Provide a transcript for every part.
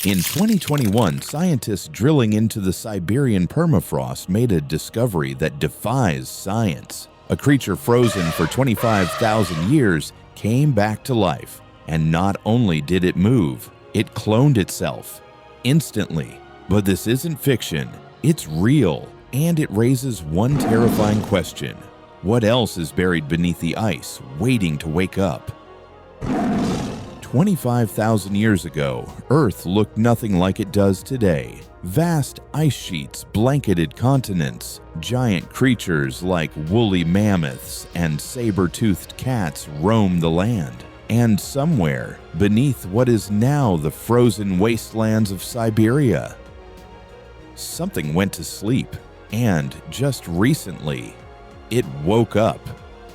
In 2021, scientists drilling into the Siberian permafrost made a discovery that defies science. A creature frozen for 25,000 years came back to life, and not only did it move, it cloned itself instantly. But this isn't fiction, it's real, and it raises one terrifying question. What else is buried beneath the ice, waiting to wake up? 25,000 years ago, Earth looked nothing like it does today. Vast ice sheets blanketed continents. Giant creatures like woolly mammoths and saber-toothed cats roamed the land. And somewhere beneath what is now the frozen wastelands of Siberia, something went to sleep, and just recently, it woke up.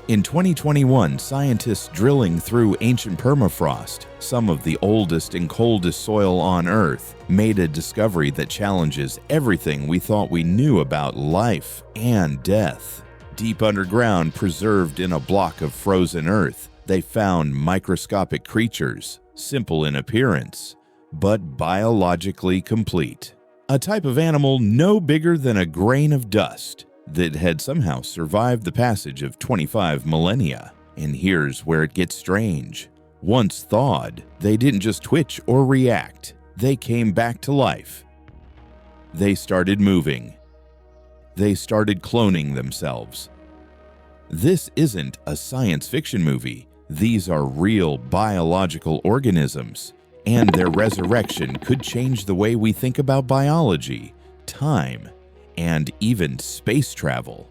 In 2021, scientists drilling through ancient permafrost, some of the oldest and coldest soil on Earth, made a discovery that challenges everything we thought we knew about life and death. Deep underground, preserved in a block of frozen Earth, they found microscopic creatures, simple in appearance, but biologically complete. A type of animal no bigger than a grain of dust that had somehow survived the passage of 25 millennia. And here's where it gets strange. Once thawed, they didn't just twitch or react. They came back to life. They started moving. They started cloning themselves. This isn't a science fiction movie. These are real biological organisms, and their resurrection could change the way we think about biology, time, and even space travel.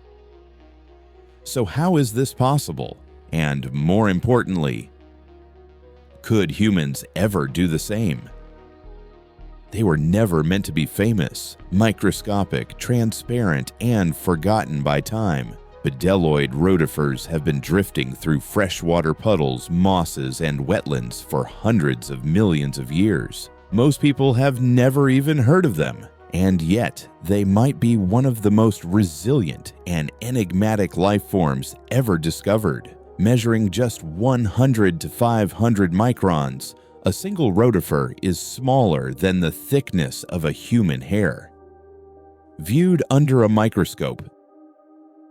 So how is this possible? And more importantly, could humans ever do the same? They were never meant to be famous, microscopic, transparent, and forgotten by time. Bdelloid rotifers have been drifting through freshwater puddles, mosses, and wetlands for hundreds of millions of years. Most people have never even heard of them. And yet, they might be one of the most resilient and enigmatic life forms ever discovered. Measuring just 100 to 500 microns, a single rotifer is smaller than the thickness of a human hair. Viewed under a microscope,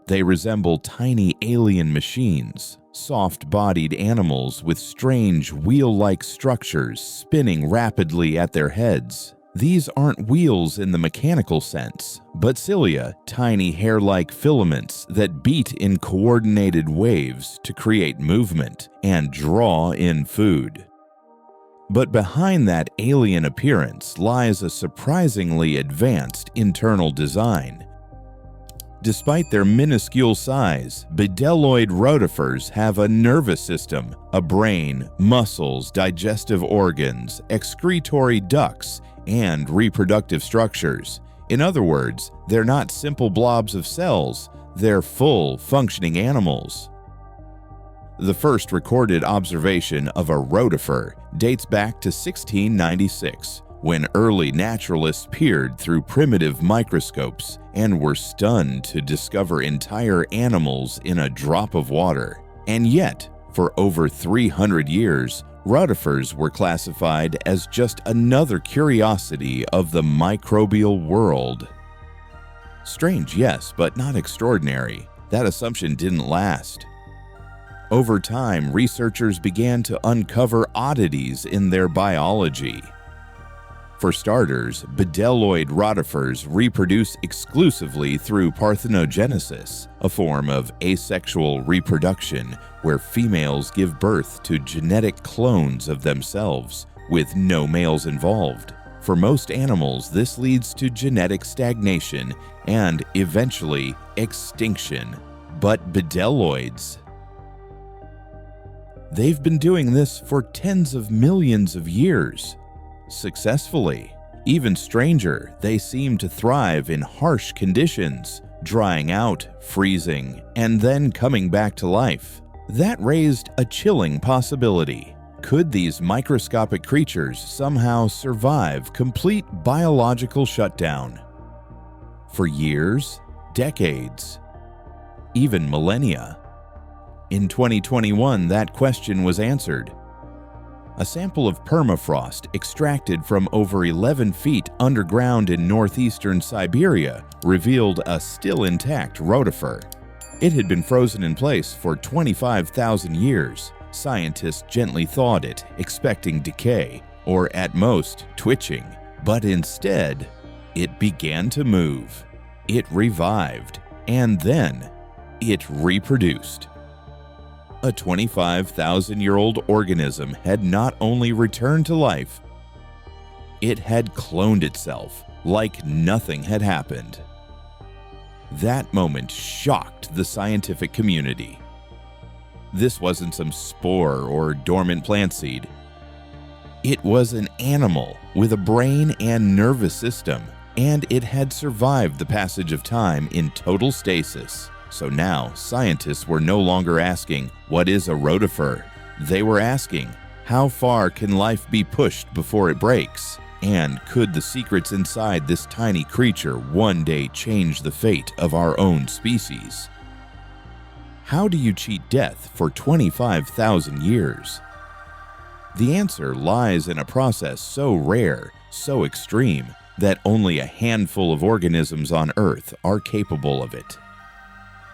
they resemble tiny alien machines, soft-bodied animals with strange wheel-like structures spinning rapidly at their heads. These aren't wheels in the mechanical sense, but cilia, tiny hair-like filaments that beat in coordinated waves to create movement and draw in food. But behind that alien appearance lies a surprisingly advanced internal design. Despite their minuscule size, Bdelloid rotifers have a nervous system, a brain, muscles, digestive organs, excretory ducts, and reproductive structures. In other words, they're not simple blobs of cells, they're full, functioning animals. The first recorded observation of a rotifer dates back to 1696, when early naturalists peered through primitive microscopes and were stunned to discover entire animals in a drop of water. And yet, for over 300 years, rotifers were classified as just another curiosity of the microbial world. Strange, yes, but not extraordinary. That assumption didn't last. Over time, researchers began to uncover oddities in their biology. For starters, Bdelloid rotifers reproduce exclusively through parthenogenesis, a form of asexual reproduction where females give birth to genetic clones of themselves, with no males involved. For most animals, this leads to genetic stagnation and, eventually, extinction. But Bdelloids, they've been doing this for tens of millions of years. Successfully. Even stranger, they seem to thrive in harsh conditions, drying out, freezing, and then coming back to life. That raised a chilling possibility. Could these microscopic creatures somehow survive complete biological shutdown? For years, decades, even millennia? In 2021, that question was answered. A sample of permafrost extracted from over 11 feet underground in northeastern Siberia revealed a still intact rotifer. It had been frozen in place for 25,000 years. Scientists gently thawed it, expecting decay, or at most, twitching. But instead, it began to move. It revived, and then it reproduced. A 25,000-year-old organism had not only returned to life, it had cloned itself like nothing had happened. That moment shocked the scientific community. This wasn't some spore or dormant plant seed. It was an animal with a brain and nervous system, and it had survived the passage of time in total stasis. So now, scientists were no longer asking, what is a rotifer? They were asking, how far can life be pushed before it breaks? And could the secrets inside this tiny creature one day change the fate of our own species? How do you cheat death for 25,000 years? The answer lies in a process so rare, so extreme, that only a handful of organisms on Earth are capable of it.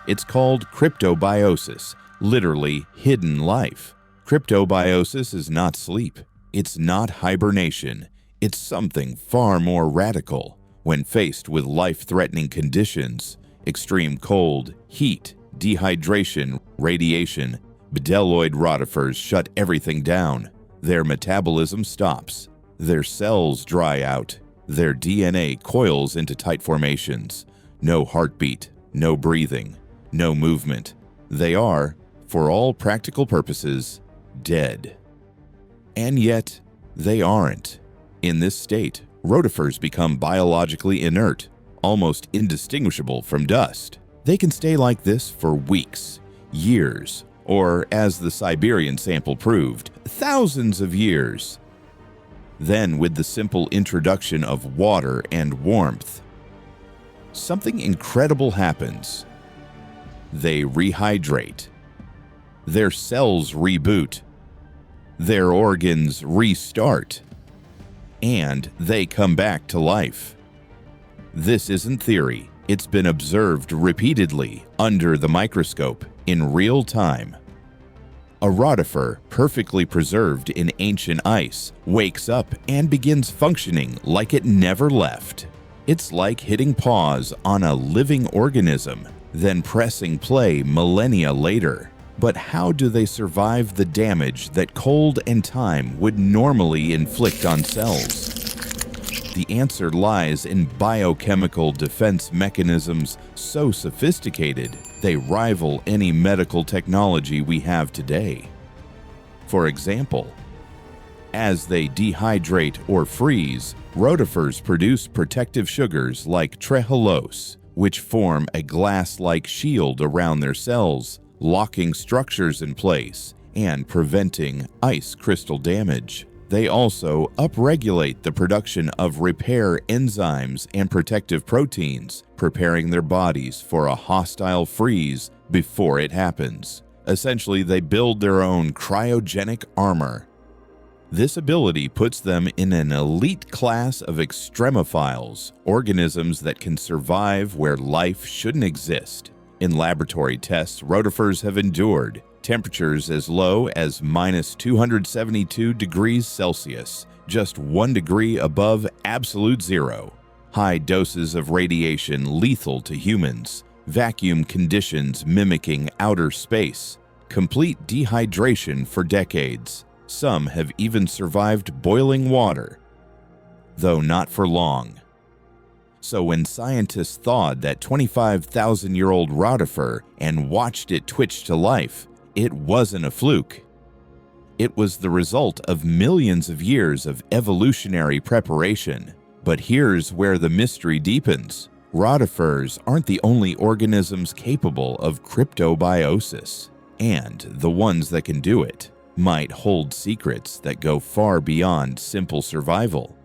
It's called cryptobiosis, literally hidden life. Cryptobiosis is not sleep. It's not hibernation. It's something far more radical. When faced with life-threatening conditions, extreme cold, heat, dehydration, radiation, Bdelloid rotifers shut everything down. Their metabolism stops. Their cells dry out. Their DNA coils into tight formations. No heartbeat, no breathing, no movement. They are, for all practical purposes, dead. And yet, they aren't. In this state, rotifers become biologically inert, almost indistinguishable from dust. They can stay like this for weeks, years, or, as the Siberian sample proved, thousands of years. Then, with the simple introduction of water and warmth, something incredible happens. They rehydrate. Their cells reboot. Their organs restart. And they come back to life. This isn't theory. It's been observed repeatedly under the microscope in real time. A rotifer, perfectly preserved in ancient ice, wakes up and begins functioning like it never left. It's like hitting pause on a living organism, then pressing play millennia later. But how do they survive the damage that cold and time would normally inflict on cells? The answer lies in biochemical defense mechanisms so sophisticated they rival any medical technology we have today. For example, as they dehydrate or freeze, rotifers produce protective sugars like trehalose, which form a glass-like shield around their cells, locking structures in place and preventing ice crystal damage. They also upregulate the production of repair enzymes and protective proteins, preparing their bodies for a hostile freeze before it happens. Essentially, they build their own cryogenic armor. This ability puts them in an elite class of extremophiles, organisms that can survive where life shouldn't exist. In laboratory tests, rotifers have endured temperatures as low as -272 degrees Celsius, just 1 degree above absolute zero. High doses of radiation lethal to humans, vacuum conditions mimicking outer space, complete dehydration for decades. Some have even survived boiling water, though not for long. So when scientists thawed that 25,000-year-old rotifer and watched it twitch to life, it wasn't a fluke. It was the result of millions of years of evolutionary preparation. But here's where the mystery deepens. Rotifers aren't the only organisms capable of cryptobiosis, and the ones that can do it might hold secrets that go far beyond simple survival.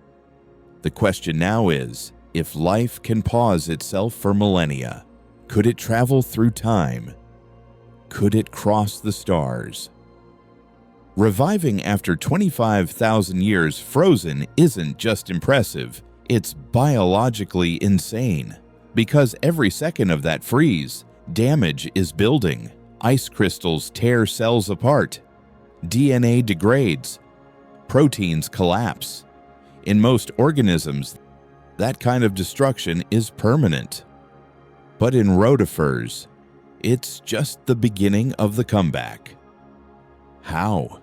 The question now is, if life can pause itself for millennia, could it travel through time? Could it cross the stars? Reviving after 25,000 years frozen isn't just impressive, it's biologically insane. Because every second of that freeze, damage is building. Ice crystals tear cells apart. DNA degrades. Proteins collapse. In most organisms, that kind of destruction is permanent. But in rotifers, it's just the beginning of the comeback. How?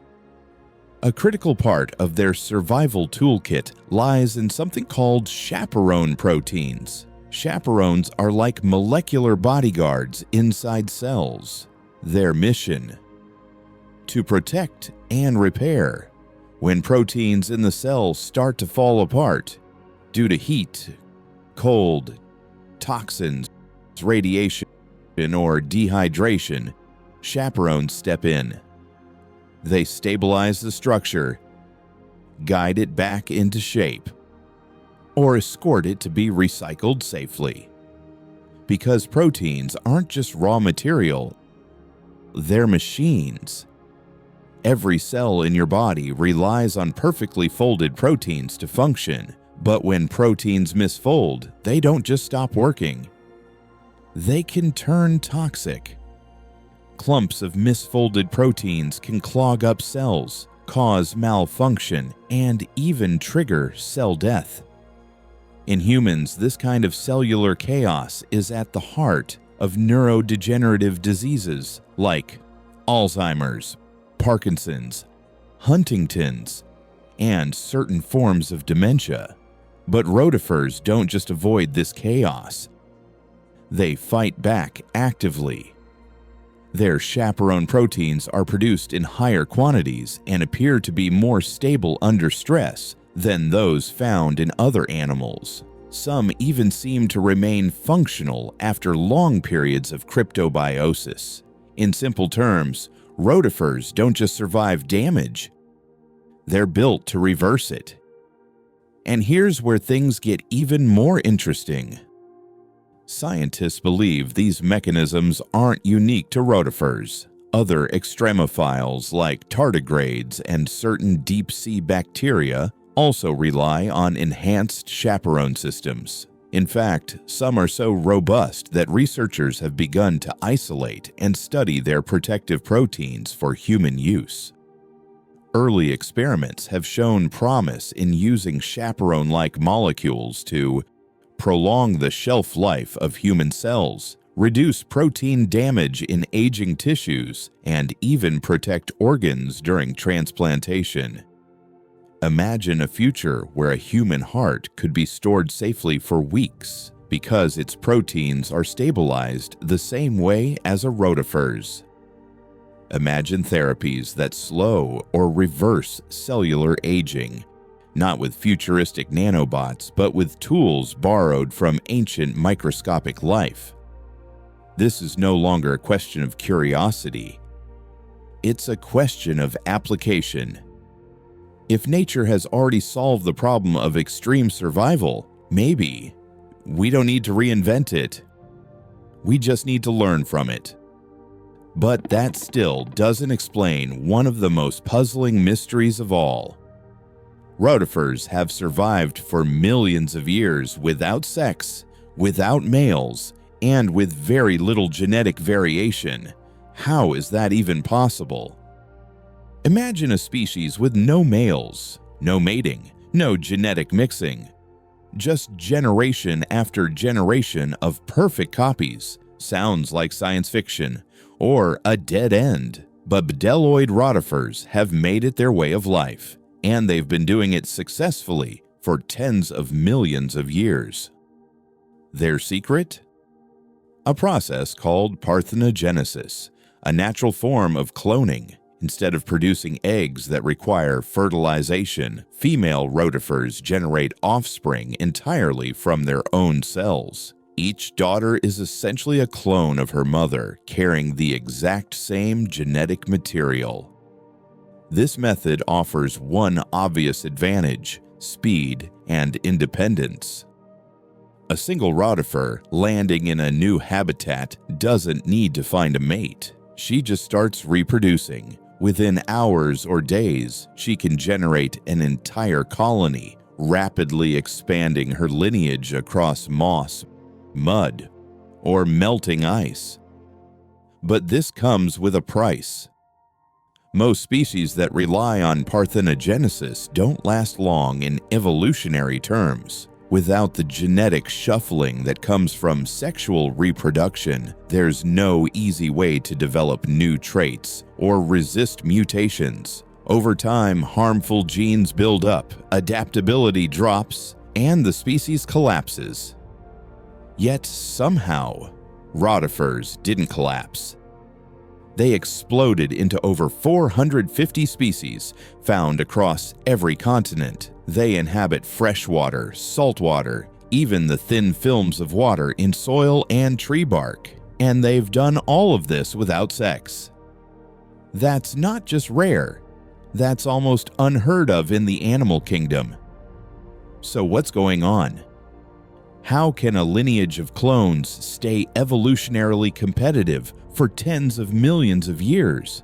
A critical part of their survival toolkit lies in something called chaperone proteins. Chaperones are like molecular bodyguards inside cells. Their mission: to protect and repair. When proteins in the cell start to fall apart due to heat, cold, toxins, radiation, or dehydration, chaperones step in. They stabilize the structure, guide it back into shape, or escort it to be recycled safely. Because proteins aren't just raw material, they're machines. Every cell in your body relies on perfectly folded proteins to function, but when proteins misfold, they don't just stop working. They can turn toxic. Clumps of misfolded proteins can clog up cells, cause malfunction, and even trigger cell death. In humans, this kind of cellular chaos is at the heart of neurodegenerative diseases like Alzheimer's, Parkinson's, Huntington's, and certain forms of dementia. But rotifers don't just avoid this chaos. They fight back actively. Their chaperone proteins are produced in higher quantities and appear to be more stable under stress than those found in other animals. Some even seem to remain functional after long periods of cryptobiosis. In simple terms, rotifers don't just survive damage, they're built to reverse it. And here's where things get even more interesting. Scientists believe these mechanisms aren't unique to rotifers. Other extremophiles like tardigrades and certain deep-sea bacteria also rely on enhanced chaperone systems. In fact, some are so robust that researchers have begun to isolate and study their protective proteins for human use. Early experiments have shown promise in using chaperone-like molecules to prolong the shelf life of human cells, reduce protein damage in aging tissues, and even protect organs during transplantation. Imagine a future where a human heart could be stored safely for weeks because its proteins are stabilized the same way as a rotifer's. Imagine therapies that slow or reverse cellular aging, not with futuristic nanobots, but with tools borrowed from ancient microscopic life. This is no longer a question of curiosity. It's a question of application. If nature has already solved the problem of extreme survival, maybe we don't need to reinvent it. We just need to learn from it. But that still doesn't explain one of the most puzzling mysteries of all. Rotifers have survived for millions of years without sex, without males, and with very little genetic variation. How is that even possible? Imagine a species with no males, no mating, no genetic mixing. Just generation after generation of perfect copies. Sounds like science fiction, or a dead end. But Bdelloid rotifers have made it their way of life, and they've been doing it successfully for tens of millions of years. Their secret? A process called parthenogenesis, a natural form of cloning. Instead of producing eggs that require fertilization, female rotifers generate offspring entirely from their own cells. Each daughter is essentially a clone of her mother, carrying the exact same genetic material. This method offers one obvious advantage: speed and independence. A single rotifer landing in a new habitat doesn't need to find a mate. She just starts reproducing, Within hours or days, she can generate an entire colony, rapidly expanding her lineage across moss, mud, or melting ice. But this comes with a price. Most species that rely on parthenogenesis don't last long in evolutionary terms. Without the genetic shuffling that comes from sexual reproduction, there's no easy way to develop new traits or resist mutations. Over time, harmful genes build up, adaptability drops, and the species collapses. Yet somehow, rotifers didn't collapse. They exploded into over 450 species found across every continent. They inhabit freshwater, saltwater, even the thin films of water in soil and tree bark. And they've done all of this without sex. That's not just rare, that's almost unheard of in the animal kingdom. So what's going on? How can a lineage of clones stay evolutionarily competitive for tens of millions of years?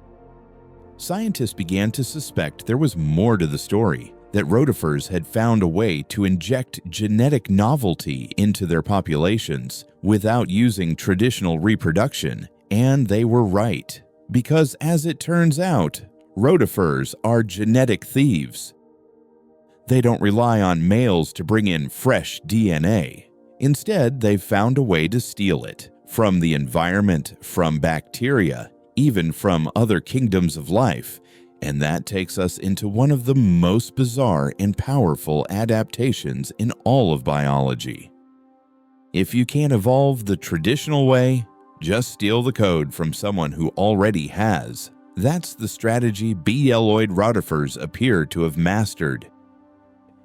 Scientists began to suspect there was more to the story, that rotifers had found a way to inject genetic novelty into their populations without using traditional reproduction, and they were right. Because as it turns out, rotifers are genetic thieves. They don't rely on males to bring in fresh DNA. Instead, they've found a way to steal it from the environment, from bacteria, even from other kingdoms of life. And that takes us into one of the most bizarre and powerful adaptations in all of biology. If you can't evolve the traditional way, just steal the code from someone who already has. That's the strategy Bdelloid rotifers appear to have mastered.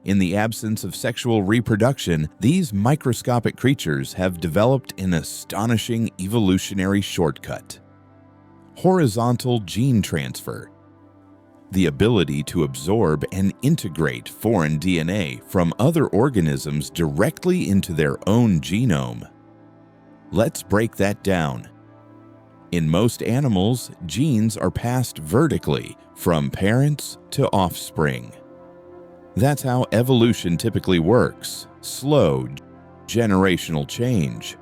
In the absence of sexual reproduction, these microscopic creatures have developed an astonishing evolutionary shortcut: horizontal gene transfer. The ability to absorb and integrate foreign DNA from other organisms directly into their own genome. Let's break that down. In most animals, genes are passed vertically from parents to offspring. That's how evolution typically works: slow, generational change.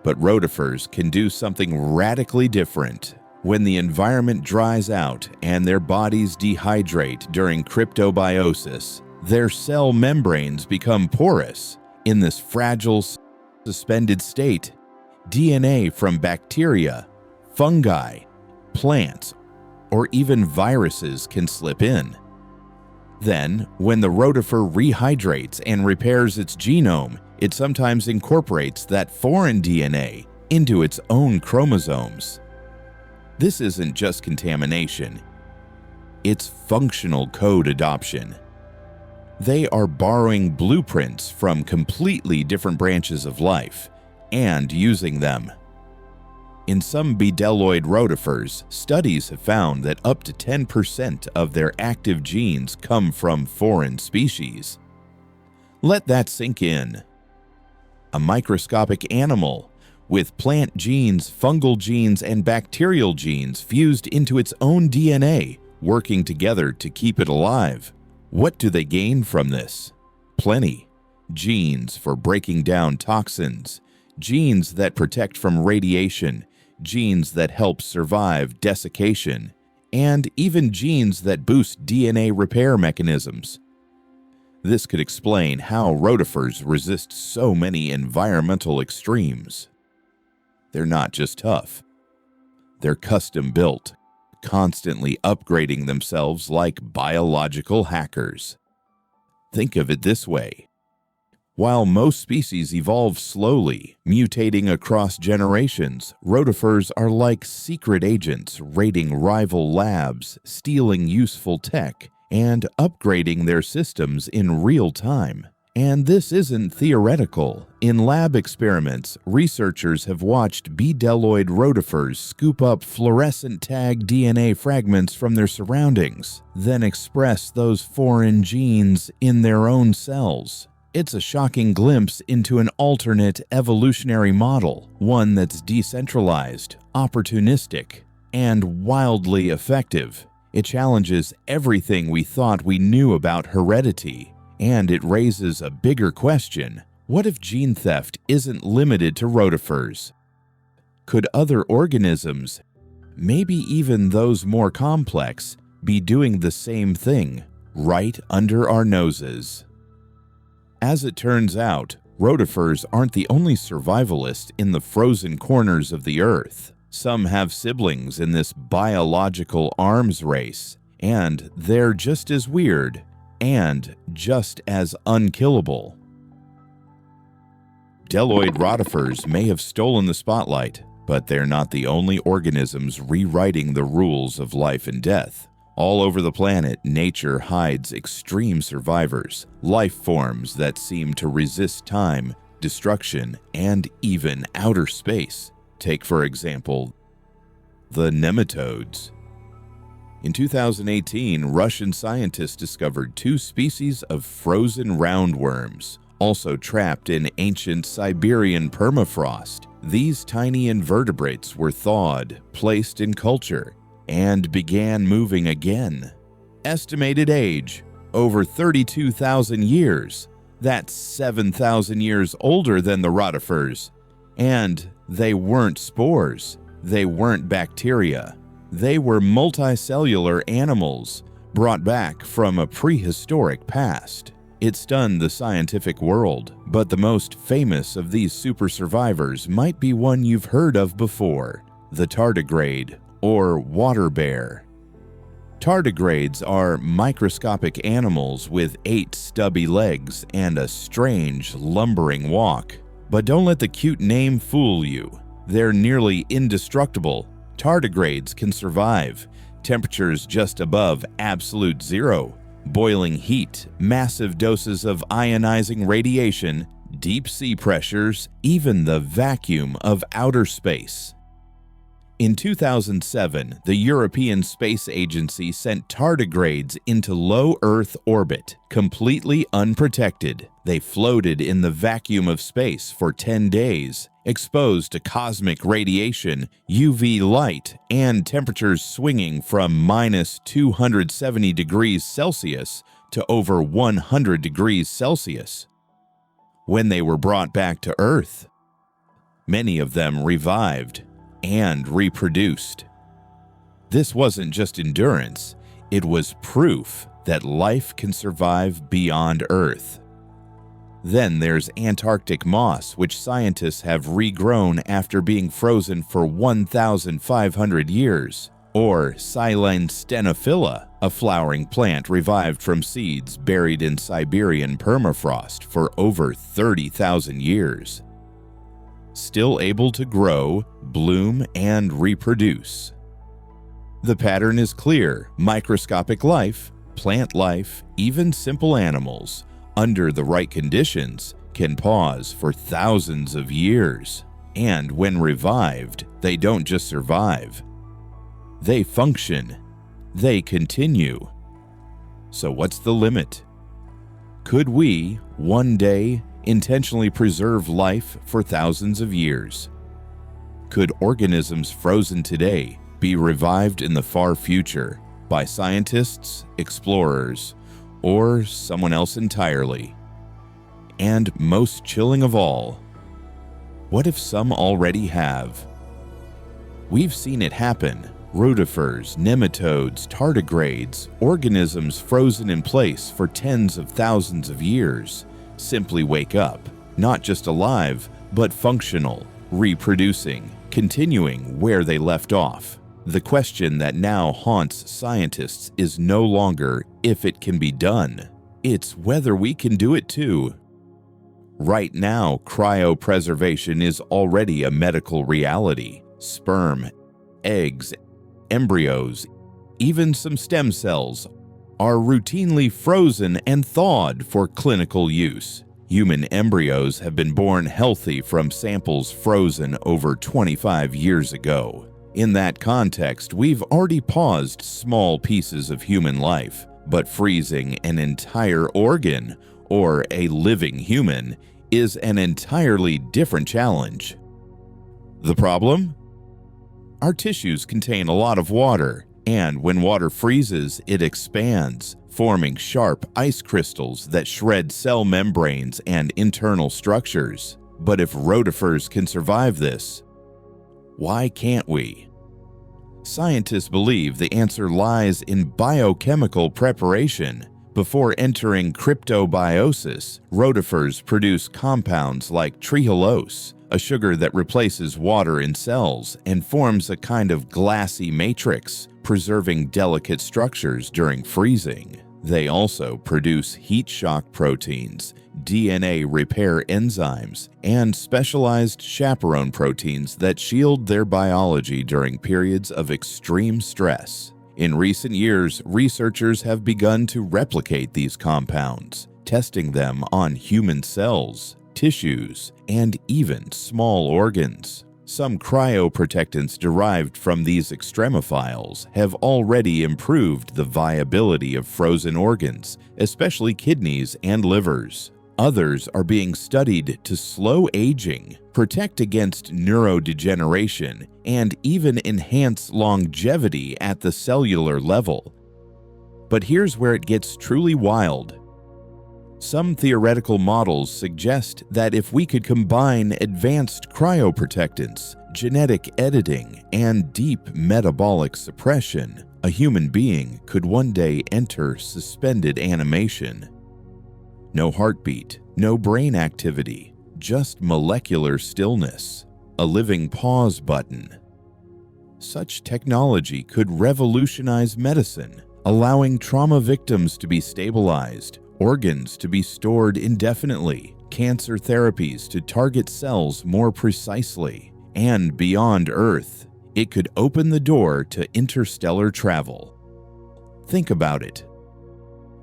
But rotifers can do something radically different. When the environment dries out and their bodies dehydrate during cryptobiosis, their cell membranes become porous. In this fragile, suspended state, DNA from bacteria, fungi, plants, or even viruses can slip in. Then, when the rotifer rehydrates and repairs its genome, it sometimes incorporates that foreign DNA into its own chromosomes. This isn't just contamination, it's functional code adoption. They are borrowing blueprints from completely different branches of life and using them. In some Bdelloid rotifers, studies have found that up to 10% of their active genes come from foreign species. Let that sink in. A microscopic animal with plant genes, fungal genes, and bacterial genes fused into its own DNA, working together to keep it alive. What do they gain from this? Plenty. Genes for breaking down toxins, genes that protect from radiation, genes that help survive desiccation, and even genes that boost DNA repair mechanisms. This could explain how rotifers resist so many environmental extremes. They're not just tough. They're custom-built, constantly upgrading themselves like biological hackers. Think of it this way. While most species evolve slowly, mutating across generations, rotifers are like secret agents raiding rival labs, stealing useful tech, and upgrading their systems in real time. And this isn't theoretical. In lab experiments, researchers have watched Bdelloid rotifers scoop up fluorescent tag DNA fragments from their surroundings, then express those foreign genes in their own cells. It's a shocking glimpse into an alternate evolutionary model, one that's decentralized, opportunistic, and wildly effective. It challenges everything we thought we knew about heredity, and it raises a bigger question. What if gene theft isn't limited to rotifers? Could other organisms, maybe even those more complex, be doing the same thing right under our noses? As it turns out, rotifers aren't the only survivalists in the frozen corners of the Earth. Some have siblings in this biological arms race, and they're just as weird and just as unkillable. Bdelloid rotifers may have stolen the spotlight, but they're not the only organisms rewriting the rules of life and death. All over the planet, nature hides extreme survivors, life forms that seem to resist time, destruction, and even outer space. Take, for example, the nematodes. In 2018, Russian scientists discovered 2 species of frozen roundworms, also trapped in ancient Siberian permafrost. These tiny invertebrates were thawed, placed in culture, and began moving again. Estimated age, over 32,000 years. That's 7,000 years older than the rotifers. And they weren't spores. They weren't bacteria. They were multicellular animals brought back from a prehistoric past. It stunned the scientific world, but the most famous of these super survivors might be one you've heard of before, the tardigrade, or water bear. Tardigrades are microscopic animals with 8 stubby legs and a strange, lumbering walk. But don't let the cute name fool you. They're nearly indestructible. Tardigrades can survive temperatures just above absolute zero, boiling heat, massive doses of ionizing radiation, deep sea pressures, even the vacuum of outer space. In 2007, the European Space Agency sent tardigrades into low Earth orbit, completely unprotected. They floated in the vacuum of space for 10 days, exposed to cosmic radiation, UV light, and temperatures swinging from minus 270 degrees Celsius to over 100 degrees Celsius. When they were brought back to Earth, many of them revived and reproduced. This wasn't just endurance, it was proof that life can survive beyond Earth. Then there's Antarctic moss, which scientists have regrown after being frozen for 1,500 years, or Silene stenophila, a flowering plant revived from seeds buried in Siberian permafrost for over 30,000 years. Still able to grow, bloom, and reproduce. The pattern is clear: microscopic life, plant life, even simple animals, under the right conditions, can pause for thousands of years. And when revived, they don't just survive. They function. They continue. So what's the limit? Could we, one day, intentionally preserve life for thousands of years? Could organisms frozen today be revived in the far future by scientists, explorers, or someone else entirely? And most chilling of all, what if some already have? We've seen it happen. Rotifers, nematodes, tardigrades, organisms frozen in place for tens of thousands of years, simply wake up, not just alive, but functional, reproducing, continuing where they left off. The question that now haunts scientists is no longer if it can be done, it's whether we can do it too. Right now, cryopreservation is already a medical reality. Sperm, eggs, embryos, even some stem cells are routinely frozen and thawed for clinical use. Human embryos have been born healthy from samples frozen over 25 years ago. In that context, we've already paused small pieces of human life, but freezing an entire organ, or a living human, is an entirely different challenge. The problem? Our tissues contain a lot of water, And when water freezes, it expands, forming sharp ice crystals that shred cell membranes and internal structures. But if rotifers can survive this, why can't we? Scientists believe the answer lies in biochemical preparation. Before entering cryptobiosis, rotifers produce compounds like trehalose, a sugar that replaces water in cells and forms a kind of glassy matrix, preserving delicate structures during freezing. They also produce heat shock proteins, DNA repair enzymes, and specialized chaperone proteins that shield their biology during periods of extreme stress. In recent years, researchers have begun to replicate these compounds, testing them on human cells, tissues, and even small organs. Some cryoprotectants derived from these extremophiles have already improved the viability of frozen organs, especially kidneys and livers. Others are being studied to slow aging, protect against neurodegeneration, and even enhance longevity at the cellular level. But here's where it gets truly wild. Some theoretical models suggest that if we could combine advanced cryoprotectants, genetic editing, and deep metabolic suppression, a human being could one day enter suspended animation. No heartbeat, no brain activity, just molecular stillness, a living pause button. Such technology could revolutionize medicine, allowing trauma victims to be stabilized, organs to be stored indefinitely, cancer therapies to target cells more precisely, and beyond Earth, it could open the door to interstellar travel. Think about it.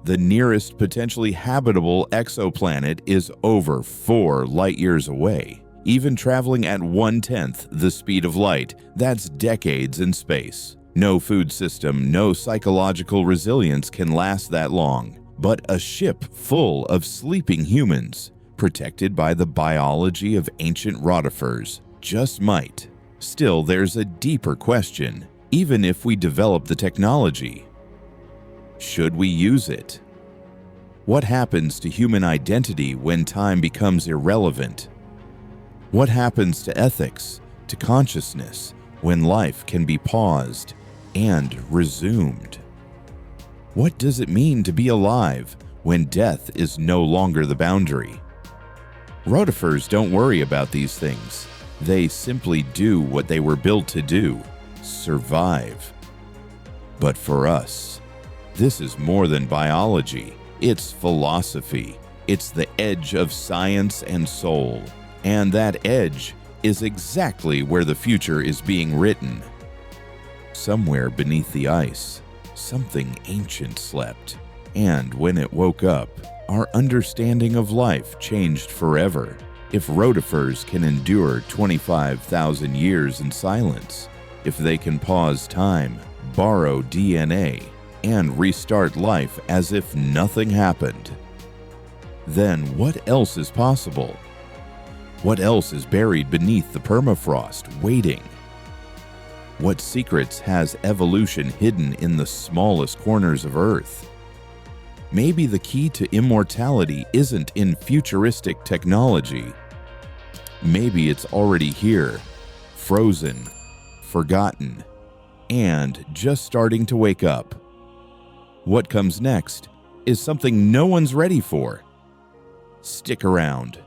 The nearest potentially habitable exoplanet is over 4 light-years away. Even traveling at 1/10 the speed of light, that's decades in space. No food system, no psychological resilience can last that long. But a ship full of sleeping humans, protected by the biology of ancient rotifers, just might. Still, there's a deeper question. Even if we develop the technology, should we use it? What happens to human identity when time becomes irrelevant? What happens to ethics, to consciousness, when life can be paused and resumed? What does it mean to be alive when death is no longer the boundary? Rotifers don't worry about these things. They simply do what they were built to do: survive. But for us, this is more than biology. It's philosophy. It's the edge of science and soul. And that edge is exactly where the future is being written. Somewhere beneath the ice, something ancient slept, and when it woke up, our understanding of life changed forever. If rotifers can endure 25,000 years in silence, if they can pause time, borrow DNA, and restart life as if nothing happened, then what else is possible? What else is buried beneath the permafrost, waiting? What secrets has evolution hidden in the smallest corners of Earth? Maybe the key to immortality isn't in futuristic technology. Maybe it's already here, frozen, forgotten, and just starting to wake up. What comes next is something no one's ready for. Stick around.